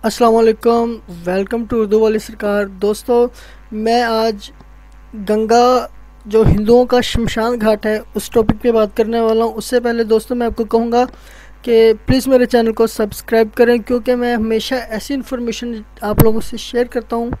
अस्सलाम वालेकुम। Welcome to Urdu वाली सरकार। दोस्तों, मैं आज गंगा जो हिंदुओं का शमशान घाट है उस टॉपिक पे बात करने वाला हूँ। उससे पहले दोस्तों मैं आपको कहूँगा कि प्लीज़ मेरे चैनल को सब्सक्राइब करें, क्योंकि मैं हमेशा ऐसी इन्फॉर्मेशन आप लोगों से शेयर करता हूँ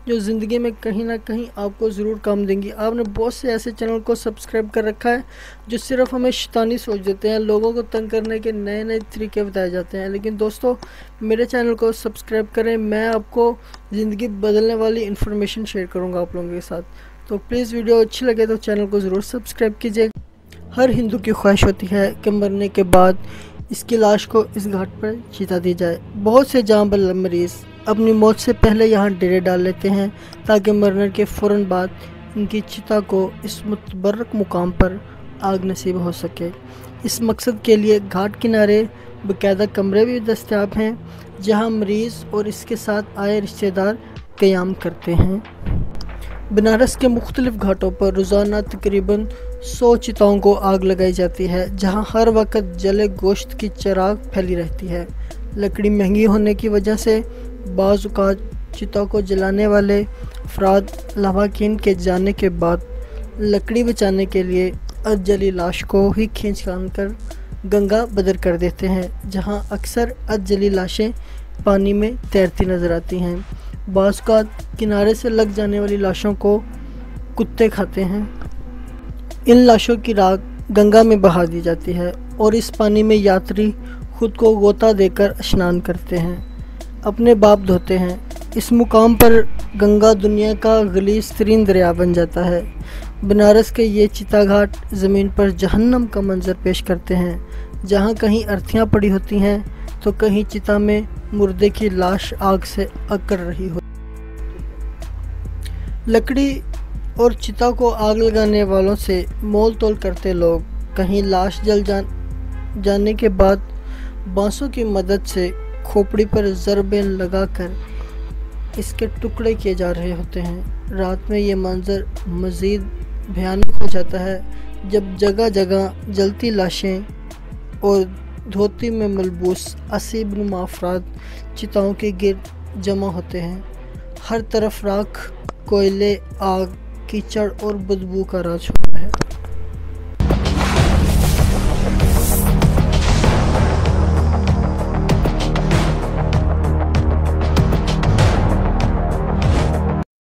जो ज़िंदगी में कहीं ना कहीं आपको ज़रूर काम देंगी। आपने बहुत से ऐसे चैनल को सब्सक्राइब कर रखा है जो सिर्फ हमें शैतानी सोच देते हैं, लोगों को तंग करने के नए नए तरीके बताए जाते हैं। लेकिन दोस्तों, मेरे चैनल को सब्सक्राइब करें, मैं आपको ज़िंदगी बदलने वाली इन्फॉर्मेशन शेयर करूँगा आप लोगों के साथ। तो प्लीज़ वीडियो अच्छी लगे तो चैनल को ज़रूर सब्सक्राइब कीजिए। हर हिंदू की ख्वाहिश होती है कि मरने के बाद इसकी लाश को इस घाट पर चिता दी जाए। बहुत से जाँबाज मरीज़ अपनी मौत से पहले यहाँ डेरे डाल लेते हैं ताकि मरने के फ़ौरन बाद इनकी चिता को इस मुतबर्रक मुकाम पर आग नसीब हो सके। इस मकसद के लिए घाट किनारे बाकायदा कमरे भी दस्तयाब हैं जहाँ मरीज़ और इसके साथ आए रिश्तेदार क़याम करते हैं। बनारस के मुख्तलिफ़ घाटों पर रोज़ाना तकरीबन 100 चिताओं को आग लगाई जाती है, जहां हर वक्त जले गोश्त की चिराग फैली रहती है। लकड़ी महंगी होने की वजह से बाज़ औक़ात चिता को जलाने वाले अफराद लवाकिन के जाने के बाद लकड़ी बचाने के लिए अधजली लाश को ही खींच कर गंगा बदर कर देते हैं, जहां अक्सर अधजली लाशें पानी में तैरती नज़र आती हैं। बाज़ औक़ात किनारे से लग जाने वाली लाशों को कुत्ते खाते हैं। इन लाशों की राख गंगा में बहा दी जाती है और इस पानी में यात्री खुद को गोता देकर स्नान करते हैं, अपने बाप धोते हैं। इस मुकाम पर गंगा दुनिया का गलीज़ तरीन दरिया बन जाता है। बनारस के ये चिता घाट ज़मीन पर जहन्नम का मंजर पेश करते हैं, जहाँ कहीं अर्थियाँ पड़ी होती हैं तो कहीं चिता में मुर्दे की लाश आग से अकड़ रही हो। लकड़ी और चिता को आग लगाने वालों से मोल तोल करते लोग कहीं लाश जल जाने के बाद बांसों की मदद से खोपड़ी पर ज़रबें लगाकर इसके टुकड़े किए जा रहे होते हैं। रात में ये मंजर मज़ीद भयानक हो जाता है जब जगह जगह जलती लाशें और धोती में मलबूस असीब नुमा अफराद चिताओं के गिर्द जमा होते हैं। हर तरफ राख, कोयले, आग, कीचड़ और बदबू का राज होता है।